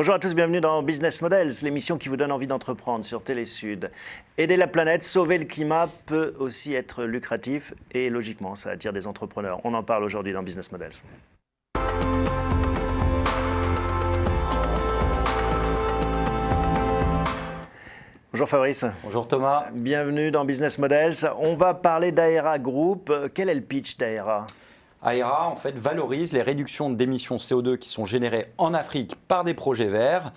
Bonjour à tous, bienvenue dans Business Models, l'émission qui vous donne envie d'entreprendre sur Télésud. Aider la planète, sauver le climat peut aussi être lucratif et logiquement, ça attire des entrepreneurs. On en parle aujourd'hui dans Business Models. Bonjour Fabrice. Bonjour Thomas. Bienvenue dans Business Models. On va parler d'Aera Group. Quel est le pitch d'Aera ? Aera, en fait, valorise les réductions d'émissions CO2 qui sont générées en Afrique par des projets verts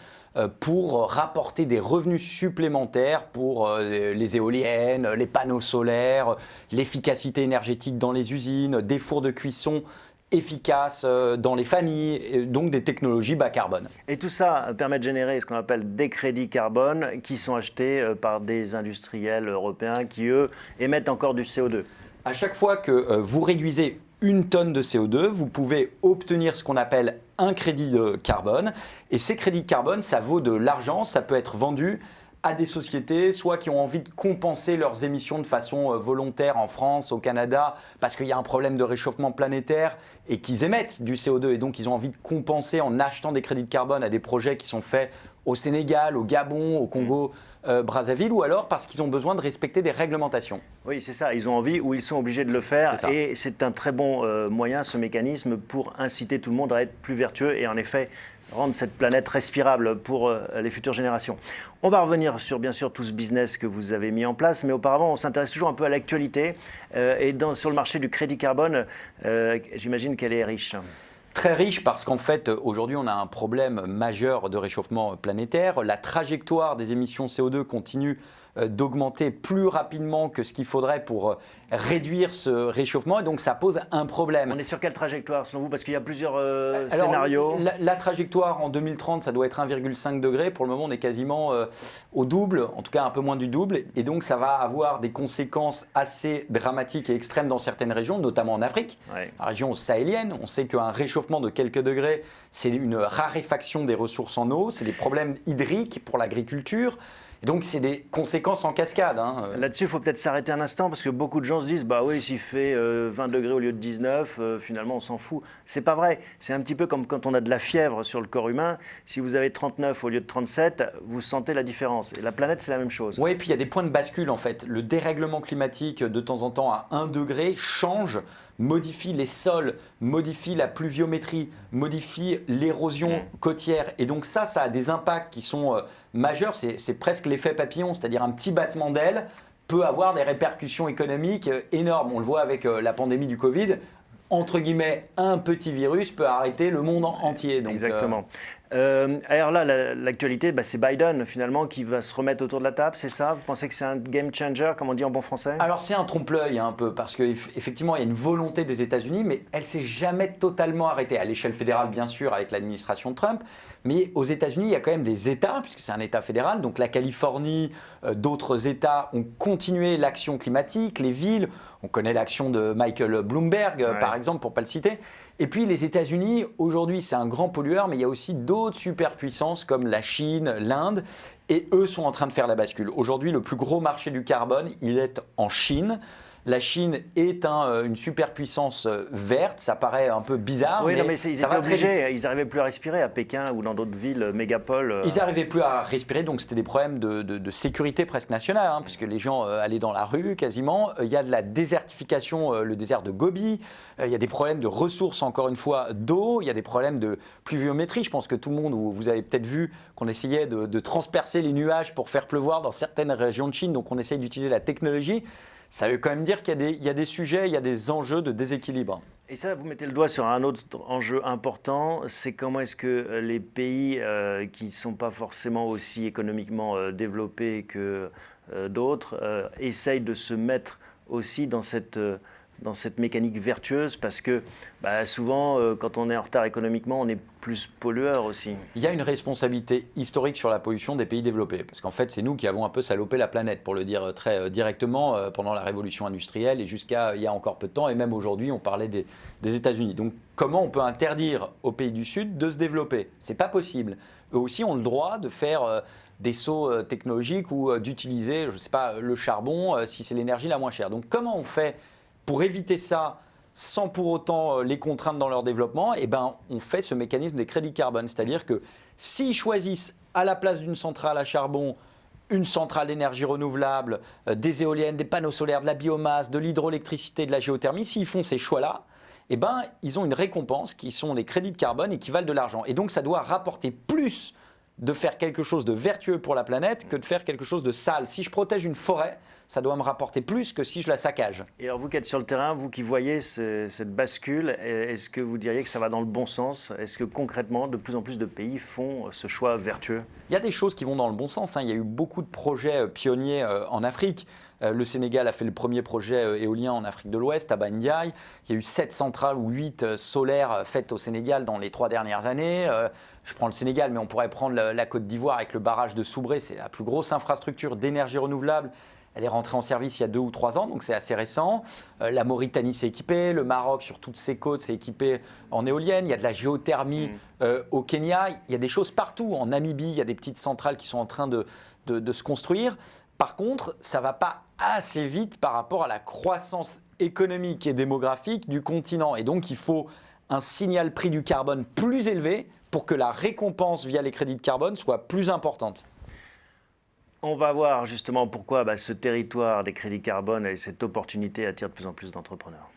pour rapporter des revenus supplémentaires pour les éoliennes, les panneaux solaires, l'efficacité énergétique dans les usines, des fours de cuisson efficaces dans les familles, et donc des technologies bas carbone. Et tout ça permet de générer ce qu'on appelle des crédits carbone qui sont achetés par des industriels européens qui, eux, émettent encore du CO2. À chaque fois que vous réduisez 1 tonne de CO2, vous pouvez obtenir ce qu'on appelle un crédit de carbone. Et ces crédits de carbone, ça vaut de l'argent, ça peut être vendu à des sociétés, soit qui ont envie de compenser leurs émissions de façon volontaire en France, au Canada, parce qu'il y a un problème de réchauffement planétaire et qu'ils émettent du CO2. Et donc, ils ont envie de compenser en achetant des crédits de carbone à des projets qui sont faits au Sénégal, au Gabon, au Congo, Brazzaville, ou alors parce qu'ils ont besoin de respecter des réglementations. Oui, c'est ça. Ils ont envie ou ils sont obligés de le faire. Et c'est un très bon moyen, ce mécanisme, pour inciter tout le monde à être plus vertueux et en effet rendre cette planète respirable pour les futures générations. On va revenir sur, bien sûr, tout ce business que vous avez mis en place, mais auparavant, on s'intéresse toujours un peu à l'actualité. Sur le marché du crédit carbone, j'imagine qu'elle est riche. Très riche parce qu'en fait, aujourd'hui, on a un problème majeur de réchauffement planétaire. La trajectoire des émissions CO2 continue d'augmenter plus rapidement que ce qu'il faudrait pour réduire ce réchauffement et donc ça pose un problème. On est sur quelle trajectoire selon vous ? Parce qu'il y a plusieurs scénarios. La trajectoire en 2030, ça doit être 1,5 degré. Pour le moment, on est quasiment au double, en tout cas un peu moins du double. Et donc ça va avoir des conséquences assez dramatiques et extrêmes dans certaines régions, notamment en Afrique, la région sahélienne. On sait qu'un réchauffement de quelques degrés, c'est une raréfaction des ressources en eau, c'est des problèmes hydriques pour l'agriculture. Et donc, c'est des conséquences en cascade. Là-dessus, il faut peut-être s'arrêter un instant parce que beaucoup de gens se disent bah oui, s'il fait 20 degrés au lieu de 19, finalement, on s'en fout. C'est pas vrai. C'est un petit peu comme quand on a de la fièvre sur le corps humain. Si vous avez 39 au lieu de 37, vous sentez la différence. Et la planète, c'est la même chose. Oui, et puis il y a des points de bascule en fait. Le dérèglement climatique, de temps en temps, à 1 degré, change, modifie les sols, modifie la pluviométrie, modifie l'érosion côtière. Et donc ça a des impacts qui sont majeurs. C'est presque l'effet papillon, c'est-à-dire un petit battement d'aile peut avoir des répercussions économiques énormes. On le voit avec la pandémie du Covid. Entre guillemets, un petit virus peut arrêter le monde entier. Donc, exactement. Alors là, l'actualité, c'est Biden finalement qui va se remettre autour de la table, c'est ça ? Vous pensez que c'est un game changer, comme on dit en bon français ? Alors c'est un trompe-l'œil un peu, parce qu'effectivement il y a une volonté des États-Unis, mais elle ne s'est jamais totalement arrêtée. À l'échelle fédérale, bien sûr, avec l'administration de Trump, mais aux États-Unis, il y a quand même des États, puisque c'est un État fédéral, donc la Californie, d'autres États ont continué l'action climatique, les villes, on connaît l'action de Michael Bloomberg, par exemple, pour ne pas le citer. Et puis les États-Unis, aujourd'hui, c'est un grand pollueur, mais il y a aussi d'autres superpuissances comme la Chine, l'Inde, et eux sont en train de faire la bascule. Aujourd'hui, le plus gros marché du carbone, il est en Chine. La Chine est une superpuissance verte, ça paraît un peu bizarre, mais ça ils va étaient très vite. obligés, ils n'arrivaient plus à respirer à Pékin ou dans d'autres villes mégapoles. Ils n'arrivaient plus à respirer, donc c'était des problèmes de sécurité presque nationale, puisque les gens allaient dans la rue quasiment. Il y a de la désertification, le désert de Gobi. Il y a des problèmes de ressources, encore une fois, d'eau. Il y a des problèmes de pluviométrie. Je pense que tout le monde, vous avez peut-être vu qu'on essayait de transpercer les nuages pour faire pleuvoir dans certaines régions de Chine, donc on essaye d'utiliser la technologie. Ça veut quand même dire qu'il y a des sujets, il y a des enjeux de déséquilibre. Et ça, vous mettez le doigt sur un autre enjeu important, c'est comment est-ce que les pays qui ne sont pas forcément aussi économiquement développés que d'autres essayent de se mettre aussi dans cette mécanique vertueuse, parce que souvent, quand on est en retard économiquement, on est plus pollueur aussi. Il y a une responsabilité historique sur la pollution des pays développés, parce qu'en fait, c'est nous qui avons un peu salopé la planète, pour le dire très directement, pendant la révolution industrielle et jusqu'à il y a encore peu de temps, et même aujourd'hui, on parlait des États-Unis. Donc, comment on peut interdire aux pays du Sud de se développer ? C'est pas possible. Eux aussi ont le droit de faire des sauts technologiques ou d'utiliser, je ne sais pas, le charbon, si c'est l'énergie la moins chère. Donc, comment on fait pour éviter ça sans pour autant les contraindre dans leur développement, on fait ce mécanisme des crédits carbone. C'est-à-dire que S'ils choisissent à la place d'une centrale à charbon, une centrale d'énergie renouvelable, des éoliennes, des panneaux solaires, de la biomasse, de l'hydroélectricité, de la géothermie, s'ils font ces choix-là, eh ben, ils ont une récompense qui sont des crédits de carbone et qui valent de l'argent. Et donc, ça doit rapporter plus de faire quelque chose de vertueux pour la planète que de faire quelque chose de sale. Si je protège une forêt, ça doit me rapporter plus que si je la saccage. Et alors vous qui êtes sur le terrain, vous qui voyez cette bascule, est-ce que vous diriez que ça va dans le bon sens? Est-ce que concrètement, de plus en plus de pays font ce choix vertueux? Il y a des choses qui vont dans le bon sens. Il y a eu beaucoup de projets pionniers en Afrique. Le Sénégal a fait le premier projet éolien en Afrique de l'Ouest, à Bandiaï. Il y a eu 7 centrales ou 8 solaires faites au Sénégal dans les 3 dernières années. Je prends le Sénégal, mais on pourrait prendre la Côte d'Ivoire avec le barrage de Soubré. C'est la plus grosse infrastructure d'énergie renouvelable. Elle est rentrée en service il y a 2 ou 3 ans, donc c'est assez récent. La Mauritanie s'est équipée, le Maroc sur toutes ses côtes s'est équipé en éolienne. Il y a de la géothermie au Kenya. Il y a des choses partout. En Namibie, il y a des petites centrales qui sont en train de se construire. Par contre, ça ne va pas assez vite par rapport à la croissance économique et démographique du continent. Et donc, il faut un signal prix du carbone plus élevé pour que la récompense via les crédits de carbone soit plus importante. On va voir justement pourquoi ce territoire des crédits carbone et cette opportunité attirent de plus en plus d'entrepreneurs.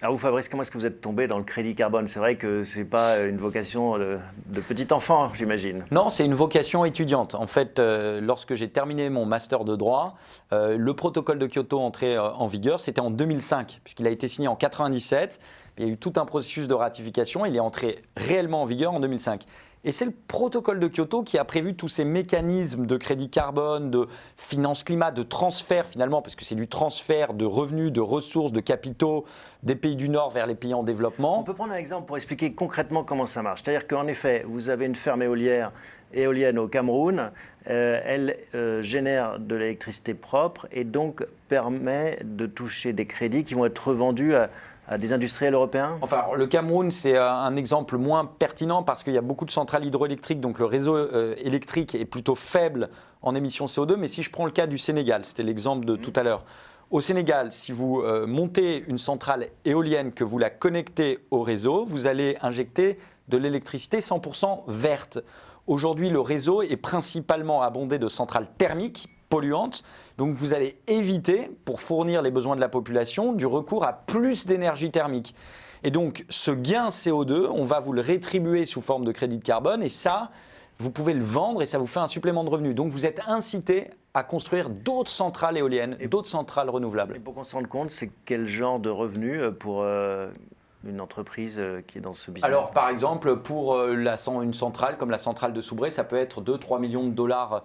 Alors vous Fabrice, comment est-ce que vous êtes tombé dans le crédit carbone? C'est vrai que ce n'est pas une vocation de petit enfant, j'imagine. Non, c'est une vocation étudiante. En fait, lorsque j'ai terminé mon master de droit, le protocole de Kyoto entré en vigueur, c'était en 2005, puisqu'il a été signé en 1997. Il y a eu tout un processus de ratification. Il est entré réellement en vigueur en 2005. Et c'est le protocole de Kyoto qui a prévu tous ces mécanismes de crédit carbone, de finance climat, de transfert finalement, parce que c'est du transfert de revenus, de ressources, de capitaux des pays du Nord vers les pays en développement. On peut prendre un exemple pour expliquer concrètement comment ça marche. C'est-à-dire qu'en effet, vous avez une ferme éolienne au Cameroun, elle génère de l'électricité propre et donc permet de toucher des crédits qui vont être revendus à des industriels européens? Enfin, le Cameroun, c'est un exemple moins pertinent parce qu'il y a beaucoup de centrales hydroélectriques, donc le réseau électrique est plutôt faible en émissions CO2. Mais si je prends le cas du Sénégal, c'était l'exemple de tout à l'heure. Au Sénégal, si vous montez une centrale éolienne, que vous la connectez au réseau, vous allez injecter de l'électricité 100% verte. Aujourd'hui, le réseau est principalement abondé de centrales thermiques polluantes. Donc vous allez éviter, pour fournir les besoins de la population, du recours à plus d'énergie thermique. Et donc ce gain CO2, on va vous le rétribuer sous forme de crédit de carbone et ça, vous pouvez le vendre et ça vous fait un supplément de revenus. Donc vous êtes incité à construire d'autres centrales éoliennes, d'autres centrales renouvelables. Et pour qu'on se rende compte, c'est quel genre de revenus pour une entreprise qui est dans ce business? Alors par exemple, pour une centrale comme la centrale de Soubré, ça peut être 2-3 millions de dollars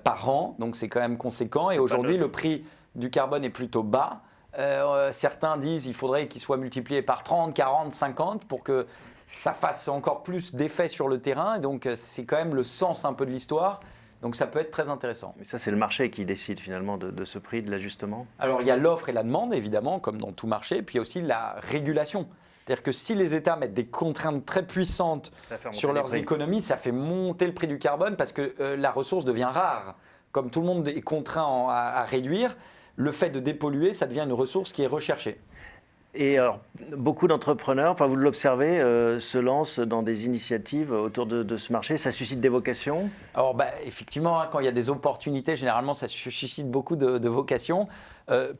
par an, donc c'est quand même conséquent. Et aujourd'hui, le prix du carbone est plutôt bas. Certains disent qu'il faudrait qu'il soit multiplié par 30, 40, 50 pour que ça fasse encore plus d'effet sur le terrain. Et donc c'est quand même le sens un peu de l'histoire. Donc ça peut être très intéressant. Mais ça, c'est le marché qui décide finalement de ce prix, de l'ajustement? Alors il y a l'offre et la demande, évidemment, comme dans tout marché. Puis il y a aussi la régulation. C'est-à-dire que si les États mettent des contraintes très puissantes sur leurs économies, ça fait monter le prix du carbone parce que la ressource devient rare. Comme tout le monde est contraint à réduire, le fait de dépolluer, ça devient une ressource qui est recherchée. Et alors, beaucoup d'entrepreneurs, enfin vous l'observez, se lancent dans des initiatives autour de ce marché. Ça suscite des vocations? Alors effectivement, quand il y a des opportunités, généralement ça suscite beaucoup de vocations.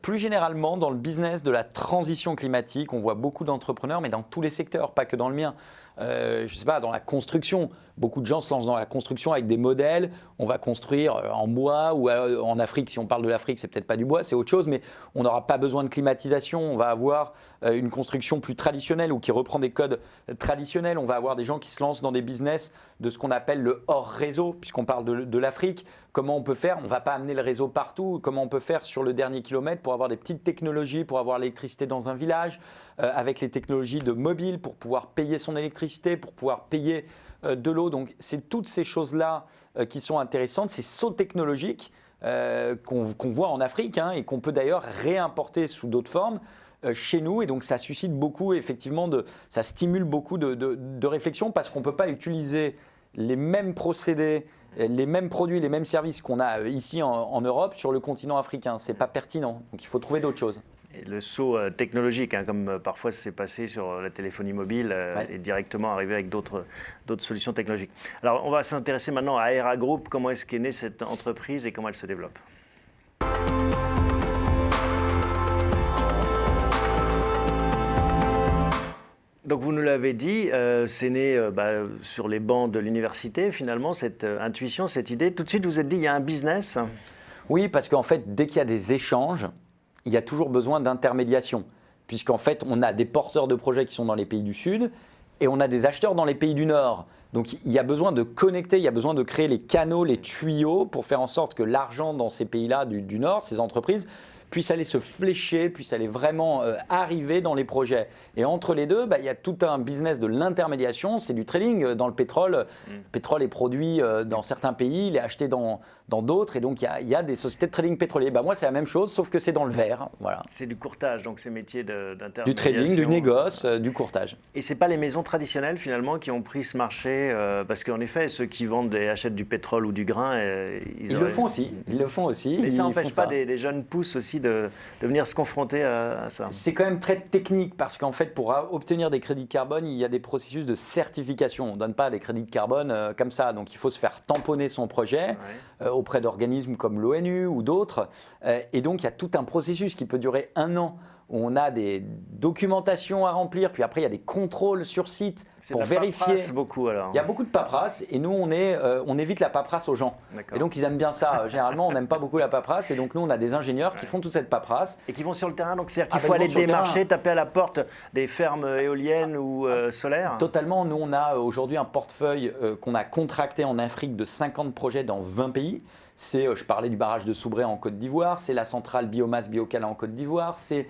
Plus généralement, dans le business de la transition climatique, on voit beaucoup d'entrepreneurs, mais dans tous les secteurs, pas que dans le mien. Je ne sais pas, dans la construction, beaucoup de gens se lancent dans la construction avec des modèles. On va construire en bois ou en Afrique, si on parle de l'Afrique, c'est peut-être pas du bois, c'est autre chose, mais on n'aura pas besoin de climatisation. On va avoir une construction plus traditionnelle ou qui reprend des codes traditionnels. On va avoir des gens qui se lancent dans des business de ce qu'on appelle le hors réseau, puisqu'on parle de l'Afrique. Comment on peut faire? On ne va pas amener le réseau partout. Comment on peut faire sur le dernier kilomètre pour avoir des petites technologies, pour avoir l'électricité dans un village, avec les technologies de mobile, pour pouvoir payer son électricité, pour pouvoir payer de l'eau. Donc c'est toutes ces choses-là qui sont intéressantes, ces sauts technologiques qu'on voit en Afrique et qu'on peut d'ailleurs réimporter sous d'autres formes chez nous. Et donc ça suscite beaucoup, effectivement, ça stimule beaucoup de réflexion parce qu'on ne peut pas utiliser les mêmes procédés, les mêmes produits, les mêmes services qu'on a ici en Europe sur le continent africain. Ce n'est pas pertinent. Donc il faut trouver d'autres choses. Et le saut technologique, hein, comme parfois c'est passé sur la téléphonie mobile, et directement arriver avec d'autres solutions technologiques. Alors, on va s'intéresser maintenant à Aera Group. Comment est-ce qu'est née cette entreprise et comment elle se développe? Donc vous nous l'avez dit, c'est né sur les bancs de l'université finalement, cette intuition, cette idée. Tout de suite vous vous êtes dit il y a un business. Oui, parce qu'en fait, dès qu'il y a des échanges, il y a toujours besoin d'intermédiation. Puisqu'en fait, on a des porteurs de projets qui sont dans les pays du Sud et on a des acheteurs dans les pays du Nord. Donc il y a besoin de connecter, il y a besoin de créer les canaux, les tuyaux pour faire en sorte que l'argent dans ces pays-là du Nord, ces entreprises, puisse aller se flécher, puisse aller vraiment arriver dans les projets. Et entre les deux, il y a tout un business de l'intermédiation, c'est du trading dans le pétrole. Le pétrole est produit dans certains pays, il est acheté dans d'autres, et donc il y a des sociétés de trading pétrolier. Moi, c'est la même chose, sauf que c'est dans le vert. Voilà. C'est du courtage, donc ces métiers d'intermédiation. Du trading, du négoce, du courtage. Et ce n'est pas les maisons traditionnelles, finalement, qui ont pris ce marché, parce qu'en effet, ceux qui vendent et achètent du pétrole ou du grain, ils le font aussi. Ils le font aussi. Mais ça n'empêche pas des jeunes pousses aussi de venir se confronter à ça. C'est quand même très technique parce qu'en fait, pour obtenir des crédits de carbone, il y a des processus de certification. On ne donne pas des crédits de carbone comme ça. Donc, il faut se faire tamponner son projet auprès d'organismes comme l'ONU ou d'autres. Et donc, il y a tout un processus qui peut durer 1 an. On a des documentations à remplir, puis après il y a des contrôles sur site pour vérifier. Beaucoup, alors. Il y a beaucoup de paperasse et nous on évite la paperasse aux gens. Et donc ils aiment bien ça. Généralement on n'aime pas beaucoup la paperasse et donc nous on a des ingénieurs qui font toute cette paperasse. Et qui vont sur le terrain, donc c'est-à-dire qu'il faut aller démarcher, taper à la porte des fermes éoliennes ou solaires? Totalement. Nous on a aujourd'hui un portefeuille qu'on a contracté en Afrique de 50 projets dans 20 pays. Je parlais du barrage de Soubray en Côte d'Ivoire, c'est la centrale biomasse Biocala en Côte d'Ivoire, c'est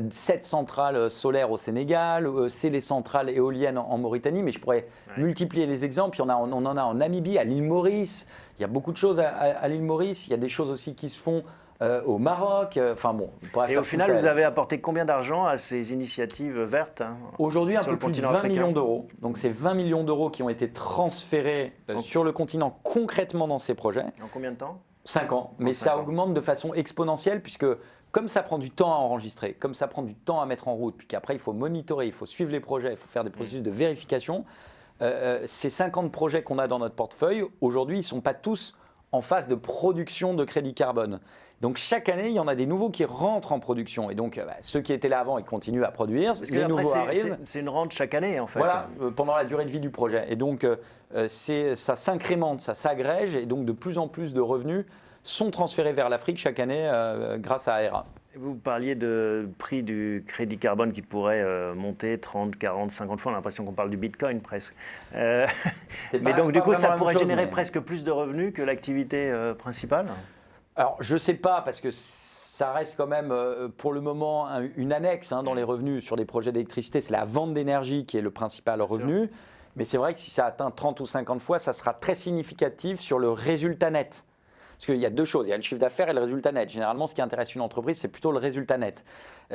7 centrales solaires au Sénégal, c'est les centrales éoliennes en Mauritanie, mais je pourrais multiplier les exemples. On en a en Namibie, à l'île Maurice, il y a beaucoup de choses à l'île Maurice, il y a des choses aussi qui se font au Maroc. Et au final, vous avez apporté combien d'argent à ces initiatives vertes Aujourd'hui, un peu plus de 20 millions d'euros. Donc, c'est 20 millions d'euros qui ont été transférés sur le continent concrètement dans ces projets. En combien de temps? 5 ans. Mais ça augmente de façon exponentielle puisque comme ça prend du temps à enregistrer, comme ça prend du temps à mettre en route, puis qu'après il faut monitorer, il faut suivre les projets, il faut faire des processus de vérification, ces 50 projets qu'on a dans notre portefeuille, aujourd'hui, ils ne sont pas tous en phase de production de crédit carbone. Donc chaque année, il y en a des nouveaux qui rentrent en production. Et donc ceux qui étaient là avant, ils continuent à produire. Les nouveaux arrivent. C'est une rente chaque année en fait. Voilà, pendant la durée de vie du projet. Et donc ça s'incrémente, ça s'agrège. Et donc de plus en plus de revenus sont transférés vers l'Afrique chaque année grâce à Aera. Vous parliez de prix du crédit carbone qui pourrait monter 30, 40, 50 fois. On a l'impression qu'on parle du Bitcoin presque. Mais donc du coup, ça pourrait générer presque plus de revenus que l'activité principale? Alors, je ne sais pas, parce que ça reste quand même, pour le moment, une annexe dans les revenus sur les projets d'électricité. C'est la vente d'énergie qui est le principal revenu. Mais c'est vrai que si ça atteint 30 ou 50 fois, ça sera très significatif sur le résultat net. Parce qu'il y a deux choses, il y a le chiffre d'affaires et le résultat net. Généralement, ce qui intéresse une entreprise, c'est plutôt le résultat net.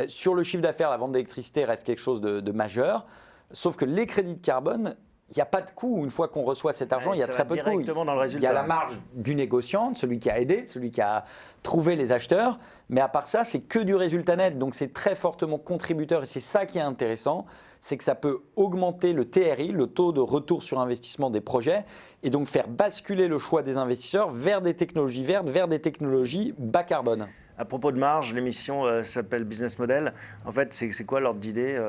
Sur le chiffre d'affaires, la vente d'électricité reste quelque chose de majeur. Sauf que les crédits de carbone, il n'y a pas de coût. Une fois qu'on reçoit cet argent, il y a très peu de coût. Il y a la marge du négociant, de celui qui a aidé, de celui qui a trouvé les acheteurs. Mais à part ça, c'est que du résultat net. Donc c'est très fortement contributeur et c'est ça qui est intéressant. C'est que ça peut augmenter le TRI, le taux de retour sur investissement des projets, et donc faire basculer le choix des investisseurs vers des technologies vertes, vers des technologies bas carbone. À propos de marge, l'émission s'appelle Business Model. En fait, c'est quoi l'ordre d'idée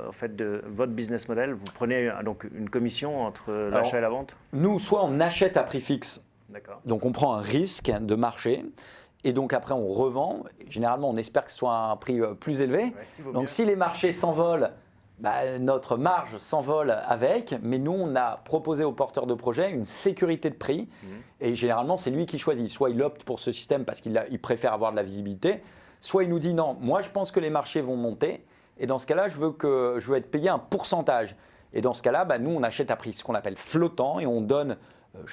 en fait, de votre business model? Vous prenez donc une commission entre l'achat et la vente? Nous, soit on achète à prix fixe, donc on prend un risque de marché, et donc après on revend. Généralement, on espère que ce soit à un prix plus élevé. Donc si les marchés s'envolent, notre marge s'envole avec, mais nous, on a proposé aux porteurs de projet une sécurité de prix. Et généralement, c'est lui qui choisit. Soit il opte pour ce système parce qu'il préfère avoir de la visibilité, soit il nous dit non, moi je pense que les marchés vont monter, et dans ce cas-là, je veux être payé un pourcentage. Et dans ce cas-là, nous, on achète à prix ce qu'on appelle flottant, et on donne,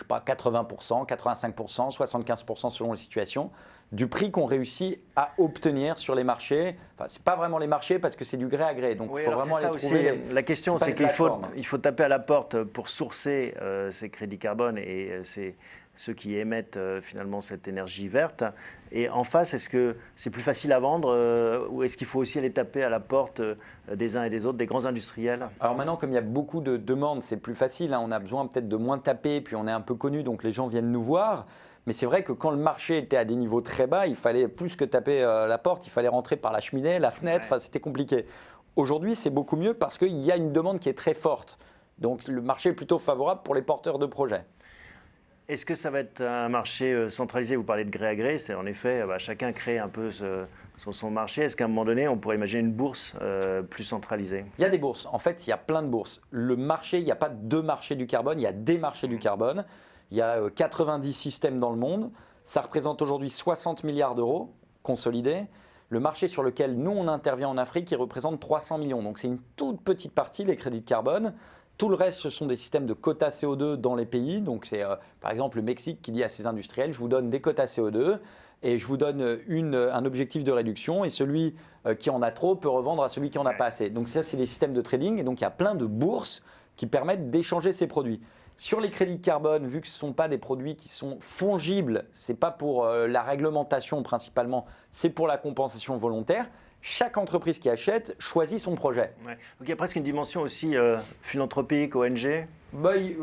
80%, 85%, 75% selon les situations, du prix qu'on réussit à obtenir sur les marchés. Enfin, ce n'est pas vraiment les marchés parce que c'est du gré à gré. Donc, il faut vraiment aller trouver. La question, c'est qu'il faut taper à la porte pour sourcer ces crédits carbone et ceux qui émettent finalement cette énergie verte. Et en face, est-ce que c'est plus facile à vendre ou est-ce qu'il faut aussi aller taper à la porte des uns et des autres, des grands industriels? Alors maintenant, comme il y a beaucoup de demandes, c'est plus facile. On a besoin peut-être de moins taper, puis on est un peu connu, donc les gens viennent nous voir. Mais c'est vrai que quand le marché était à des niveaux très bas, il fallait plus que taper la porte, il fallait rentrer par la cheminée, la fenêtre, enfin, c'était compliqué. Aujourd'hui, c'est beaucoup mieux parce qu'il y a une demande qui est très forte. Donc le marché est plutôt favorable pour les porteurs de projets. Est-ce que ça va être un marché centralisé? Vous parlez de gré à gré, c'est en effet, chacun crée un peu son marché. Est-ce qu'à un moment donné, on pourrait imaginer une bourse plus centralisée? Il y a des bourses. En fait, il y a plein de bourses. Le marché, il n'y a pas deux marchés du carbone, il y a des marchés du carbone. Il y a 90 systèmes dans le monde. Ça représente aujourd'hui 60 milliards d'euros consolidés. Le marché sur lequel nous, on intervient en Afrique, il représente 300 millions. Donc, c'est une toute petite partie, les crédits de carbone. Tout le reste, ce sont des systèmes de quotas CO2 dans les pays. Donc, c'est par exemple le Mexique qui dit à ses industriels, je vous donne des quotas CO2 et je vous donne un objectif de réduction. Et celui qui en a trop peut revendre à celui qui en a pas assez. Donc, ça, c'est des systèmes de trading. Et donc, il y a plein de bourses qui permettent d'échanger ces produits. Sur les crédits de carbone, vu que ce ne sont pas des produits qui sont fongibles, ce n'est pas pour la réglementation principalement, c'est pour la compensation volontaire. Chaque entreprise qui achète choisit son projet. Ouais. Donc il y a presque une dimension aussi philanthropique, ONG. Oui,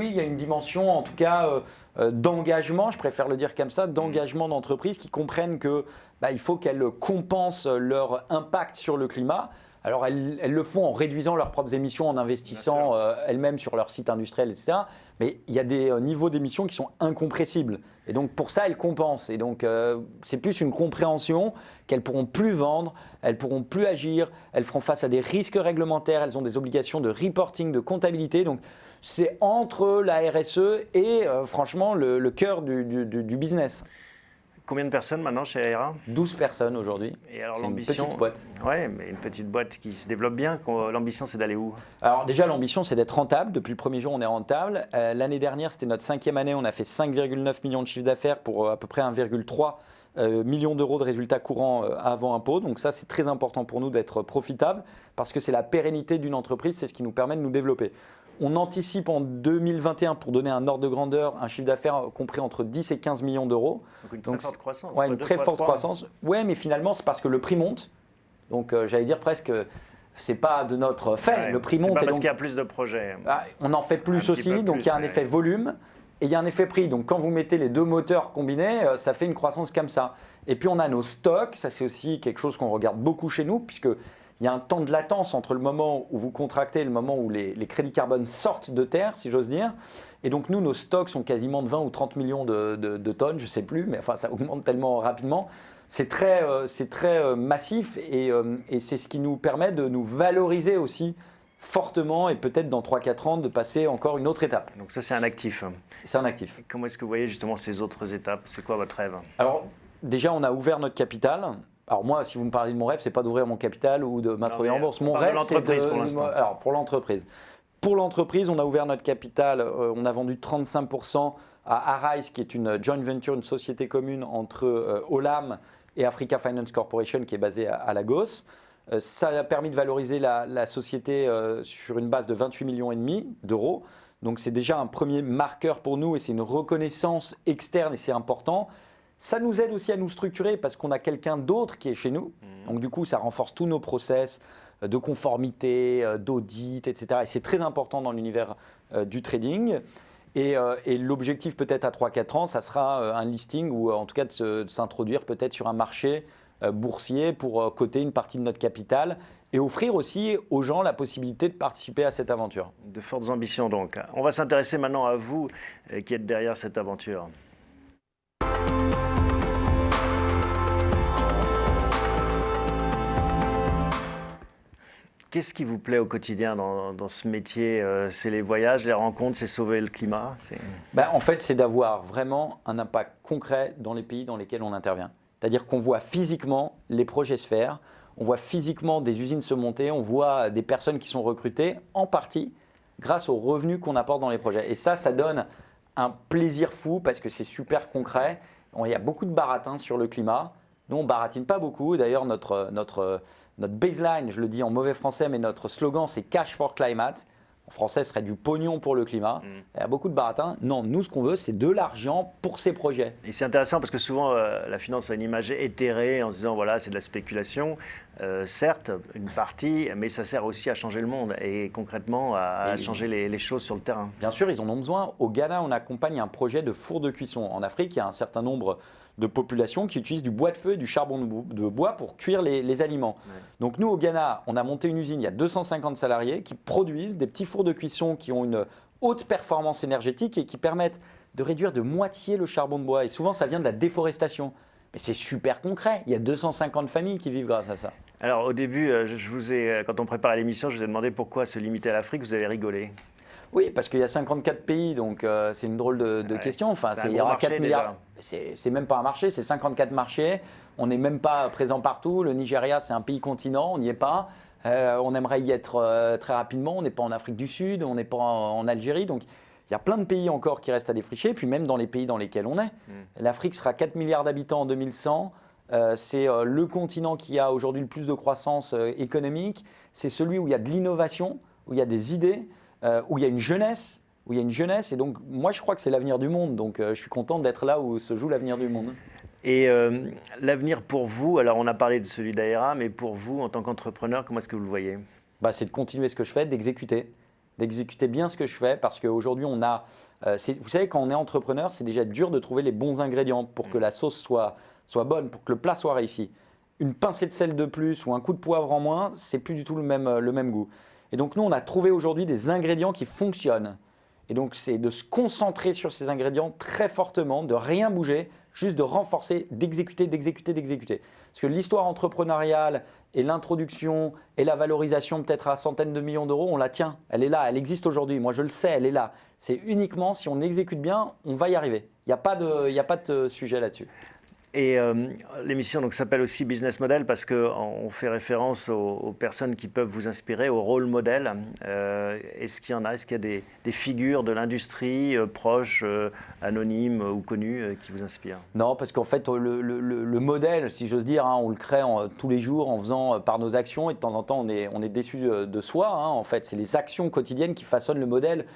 il y a une dimension en tout cas d'engagement, je préfère le dire comme ça, d'engagement d'entreprises qui comprennent que il faut qu'elles compensent leur impact sur le climat. Alors, elles le font en réduisant leurs propres émissions, en investissant elles-mêmes sur leur site industriel, etc. Mais il y a des niveaux d'émissions qui sont incompressibles. Et donc, pour ça, elles compensent. Et donc, c'est plus une compréhension qu'elles ne pourront plus vendre, elles ne pourront plus agir, elles feront face à des risques réglementaires, elles ont des obligations de reporting, de comptabilité. Donc, c'est entre la RSE et, franchement, le cœur du business. Combien de personnes maintenant chez Aera? 12 personnes aujourd'hui. Et alors c'est une petite boîte. Oui, mais une petite boîte qui se développe bien. L'ambition, c'est d'aller où? Alors déjà, l'ambition, c'est d'être rentable. Depuis le premier jour, on est rentable. L'année dernière, c'était notre 5e année. On a fait 5,9 millions de chiffre d'affaires pour à peu près 1,3 million d'euros de résultats courants avant impôt. Donc ça, c'est très important pour nous d'être profitable parce que c'est la pérennité d'une entreprise. C'est ce qui nous permet de nous développer. On anticipe en 2021, pour donner un ordre de grandeur, un chiffre d'affaires compris entre 10 et 15 millions d'euros. Donc une très forte croissance. Ouais, une très forte croissance. Oui, mais finalement, c'est parce que le prix monte. Donc j'allais dire presque, c'est pas de notre fait. Ouais, le prix monte. C'est pas parce donc, qu'il y a plus de projets. On en fait plus aussi, donc il y a un effet volume et il y a un effet prix. Donc quand vous mettez les deux moteurs combinés, ça fait une croissance comme ça. Et puis on a nos stocks, ça c'est aussi quelque chose qu'on regarde beaucoup chez nous, puisque il y a un temps de latence entre le moment où vous contractez et le moment où les crédits carbone sortent de terre, si j'ose dire. Et donc nous, nos stocks sont quasiment de 20 ou 30 millions de tonnes, je ne sais plus, mais enfin ça augmente tellement rapidement. C'est très massif et c'est ce qui nous permet de nous valoriser aussi fortement et peut-être dans 3-4 ans de passer encore une autre étape. Donc ça, c'est un actif. C'est un actif. Comment est-ce que vous voyez justement ces autres étapes? C'est quoi votre rêve? Alors déjà, on a ouvert notre capital. Alors moi, si vous me parlez de mon rêve, c'est pas d'ouvrir mon capital ou de m'introduire en bourse. Mon rêve, c'est pour l'instant. Alors pour l'entreprise. Pour l'entreprise, on a ouvert notre capital. On a vendu 35% à Arise, qui est une joint venture, une société commune entre Olam et Africa Finance Corporation, qui est basée à Lagos. Ça a permis de valoriser la société sur une base de 28,5 millions d'euros. Donc c'est déjà un premier marqueur pour nous et c'est une reconnaissance externe et c'est important. Ça nous aide aussi à nous structurer parce qu'on a quelqu'un d'autre qui est chez nous. Donc du coup, ça renforce tous nos process de conformité, d'audit, etc. Et c'est très important dans l'univers du trading. Et l'objectif peut-être à 3-4 ans, ça sera un listing ou en tout cas de s'introduire peut-être sur un marché boursier pour coter une partie de notre capital et offrir aussi aux gens la possibilité de participer à cette aventure. De fortes ambitions donc. On va s'intéresser maintenant à vous qui êtes derrière cette aventure. Qu'est-ce qui vous plaît au quotidien dans ce métier? C'est les voyages, les rencontres, c'est sauver le climat? En fait, c'est d'avoir vraiment un impact concret dans les pays dans lesquels on intervient. C'est-à-dire qu'on voit physiquement les projets se faire, on voit physiquement des usines se monter, on voit des personnes qui sont recrutées en partie grâce aux revenus qu'on apporte dans les projets. Et ça donne un plaisir fou parce que c'est super concret. Il y a beaucoup de baratin sur le climat. Nous, on ne baratine pas beaucoup. D'ailleurs, notre baseline, je le dis en mauvais français, mais notre slogan, c'est Cash for Climate. En français, ce serait du pognon pour le climat. Il y a beaucoup de baratin. Non, nous, ce qu'on veut, c'est de l'argent pour ces projets. Et c'est intéressant parce que souvent, la finance a une image éthérée en se disant, voilà, c'est de la spéculation. Certes, une partie, mais ça sert aussi à changer le monde et concrètement à changer les choses sur le terrain. Bien sûr, ils en ont besoin. Au Ghana, on accompagne un projet de four de cuisson. En Afrique, il y a un certain nombre de populations qui utilisent du bois de feu et du charbon de bois pour cuire les aliments. Ouais. Donc nous, au Ghana, on a monté une usine, il y a 250 salariés qui produisent des petits fours de cuisson qui ont une haute performance énergétique et qui permettent de réduire de moitié le charbon de bois. Et souvent, ça vient de la déforestation. Mais c'est super concret. Il y a 250 familles qui vivent grâce à ça. Alors au début, quand on préparait l'émission, je vous ai demandé pourquoi se limiter à l'Afrique. Vous avez rigolé. Oui, parce qu'il y a 54 pays, donc c'est une drôle de question. Enfin, il y aura 4 milliards. C'est même pas un marché, c'est 54 marchés. On n'est même pas présent partout. Le Nigeria, c'est un pays continent, on n'y est pas. On aimerait y être très rapidement. On n'est pas en Afrique du Sud, on n'est pas en Algérie. Donc, il y a plein de pays encore qui restent à défricher. Puis même dans les pays dans lesquels on est. L'Afrique sera 4 milliards d'habitants en 2100. C'est le continent qui a aujourd'hui le plus de croissance économique. C'est celui où il y a de l'innovation, où il y a des idées. Où il y a une jeunesse, et donc moi je crois que c'est l'avenir du monde, donc je suis content d'être là où se joue l'avenir du monde. Et l'avenir pour vous, alors on a parlé de celui d'Aéra, mais pour vous en tant qu'entrepreneur, comment est-ce que vous le voyez ? C'est de continuer ce que je fais, d'exécuter bien ce que je fais, parce qu'aujourd'hui on a, vous savez quand on est entrepreneur, c'est déjà dur de trouver les bons ingrédients pour que la sauce soit bonne, pour que le plat soit réussi. Une pincée de sel de plus ou un coup de poivre en moins, c'est plus du tout le même goût. Et donc, nous, on a trouvé aujourd'hui des ingrédients qui fonctionnent. Et donc, c'est de se concentrer sur ces ingrédients très fortement, de rien bouger, juste de renforcer, d'exécuter. Parce que l'histoire entrepreneuriale et l'introduction et la valorisation peut-être à centaines de millions d'euros, on la tient. Elle est là, elle existe aujourd'hui. Moi, je le sais, elle est là. C'est uniquement si on exécute bien, on va y arriver. Il n'y a pas de sujet là-dessus. Et l'émission s'appelle aussi Business Model parce qu'on fait référence aux personnes qui peuvent vous inspirer, aux rôle modèles. Est-ce qu'il y en a ? Est-ce qu'il y a des figures de l'industrie proches, anonymes ou connues qui vous inspirent ? Non, parce qu'en fait, le modèle, si j'ose dire, on le crée tous les jours en faisant par nos actions et de temps en temps, on est déçu de soi. En fait, c'est les actions quotidiennes qui façonnent le modèle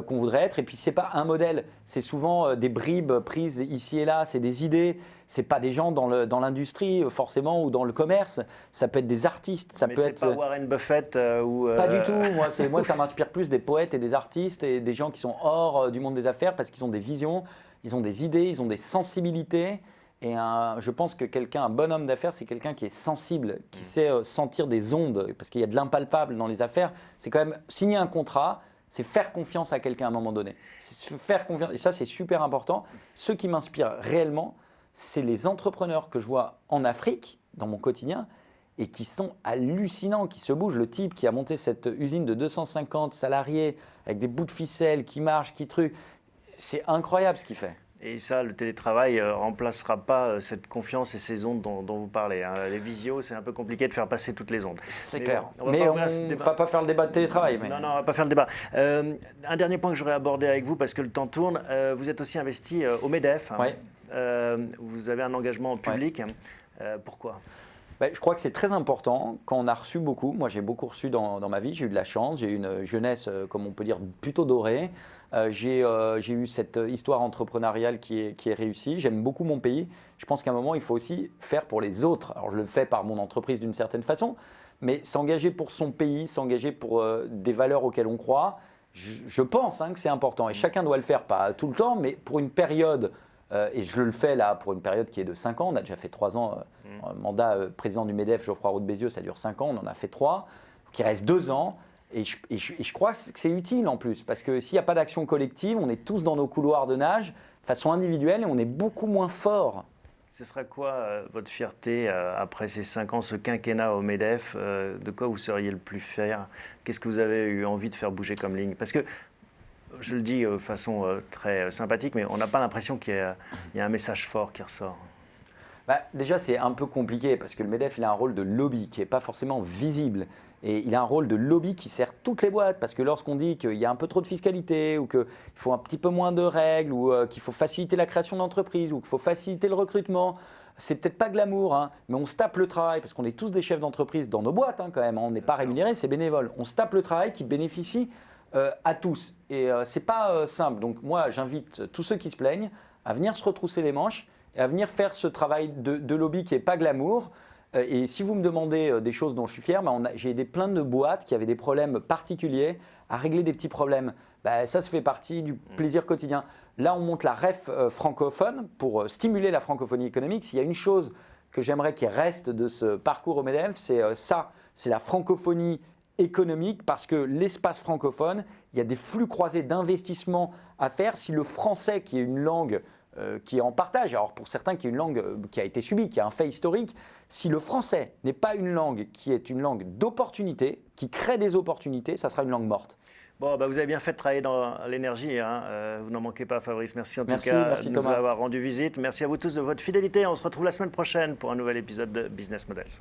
qu'on voudrait être. Et puis, ce n'est pas un modèle, c'est souvent des bribes prises ici et là, c'est des idées. Ce n'est pas des gens dans l'industrie forcément ou dans le commerce, ça peut être des artistes. Mais c'est pas Warren Buffett ou… Pas du tout, moi ça m'inspire plus des poètes et des artistes et des gens qui sont hors du monde des affaires parce qu'ils ont des visions, ils ont des idées, ils ont des sensibilités. Et je pense que un bon homme d'affaires, c'est quelqu'un qui est sensible, qui sait sentir des ondes, parce qu'il y a de l'impalpable dans les affaires. C'est quand même signer un contrat, c'est faire confiance à quelqu'un à un moment donné. C'est faire confiance, et ça c'est super important. Ceux qui m'inspirent réellement, c'est les entrepreneurs que je vois en Afrique, dans mon quotidien, et qui sont hallucinants, qui se bougent. Le type qui a monté cette usine de 250 salariés, avec des bouts de ficelle, qui marche, qui truc, c'est incroyable ce qu'il fait. Et ça, le télétravail ne remplacera pas cette confiance et ces ondes dont vous parlez. Les visios, c'est un peu compliqué de faire passer toutes les ondes. C'est clair. Mais on ne va pas faire le débat de télétravail. Non, on ne va pas faire le débat. Un dernier point que j'aurais abordé avec vous, parce que le temps tourne. Vous êtes aussi investi au MEDEF. Oui. Vous avez un engagement public. Pourquoi ? Je crois que c'est très important quand on a reçu beaucoup. Moi, j'ai beaucoup reçu dans ma vie. J'ai eu de la chance. J'ai eu une jeunesse, comme on peut dire, plutôt dorée. J'ai eu cette histoire entrepreneuriale qui est réussie. J'aime beaucoup mon pays. Je pense qu'à un moment, il faut aussi faire pour les autres. Alors, je le fais par mon entreprise d'une certaine façon, mais s'engager pour son pays, s'engager pour des valeurs auxquelles on croit, je pense que c'est important. Et chacun doit le faire, pas tout le temps, mais pour une période. Et je le fais là pour une période qui est de 5 ans. On a déjà fait 3 ans. Mandat président du MEDEF, Geoffroy Roux de Bézieux, ça dure 5 ans. On en a fait 3. Donc il reste 2 ans. Et je crois que c'est utile en plus. Parce que s'il n'y a pas d'action collective, on est tous dans nos couloirs de nage, de façon individuelle, et on est beaucoup moins fort. Ce sera quoi votre fierté après ces 5 ans, ce quinquennat au MEDEF de quoi vous seriez le plus fier ? Qu'est-ce que vous avez eu envie de faire bouger comme ligne ? Parce que je le dis de façon très sympathique, mais on n'a pas l'impression qu'il y a un message fort qui ressort. Déjà, c'est un peu compliqué parce que le MEDEF, il a un rôle de lobby qui n'est pas forcément visible. Et il a un rôle de lobby qui sert toutes les boîtes. Parce que lorsqu'on dit qu'il y a un peu trop de fiscalité ou qu'il faut un petit peu moins de règles ou qu'il faut faciliter la création d'entreprises ou qu'il faut faciliter le recrutement, c'est peut-être pas glamour, hein, mais on se tape le travail parce qu'on est tous des chefs d'entreprise dans nos boîtes quand même. On n'est pas rémunérés, c'est bénévole. On se tape le travail qui bénéficie à tous. Et c'est pas simple. Donc moi, j'invite tous ceux qui se plaignent à venir se retrousser les manches et à venir faire ce travail de lobby qui n'est pas glamour. Et si vous me demandez des choses dont je suis fier, j'ai aidé plein de boîtes qui avaient des problèmes particuliers à régler des petits problèmes. Ça fait partie du plaisir quotidien. Là, on monte la REF francophone pour stimuler la francophonie économique. S'il y a une chose que j'aimerais qu'il reste de ce parcours au MEDEF, c'est ça, c'est la francophonie économique, parce que l'espace francophone, il y a des flux croisés d'investissement à faire. Si le français, qui est une langue qui est en partage, alors pour certains qui est une langue qui a été subie, qui a un fait historique, si le français n'est pas une langue qui est une langue d'opportunité, qui crée des opportunités, ça sera une langue morte. Bon, vous avez bien fait de travailler dans l'énergie, hein. Vous n'en manquez pas, Fabrice. Merci en tout Merci de nous Thomas. avoir rendu visite. Merci à vous tous de votre fidélité. On se retrouve la semaine prochaine pour un nouvel épisode de Business Models.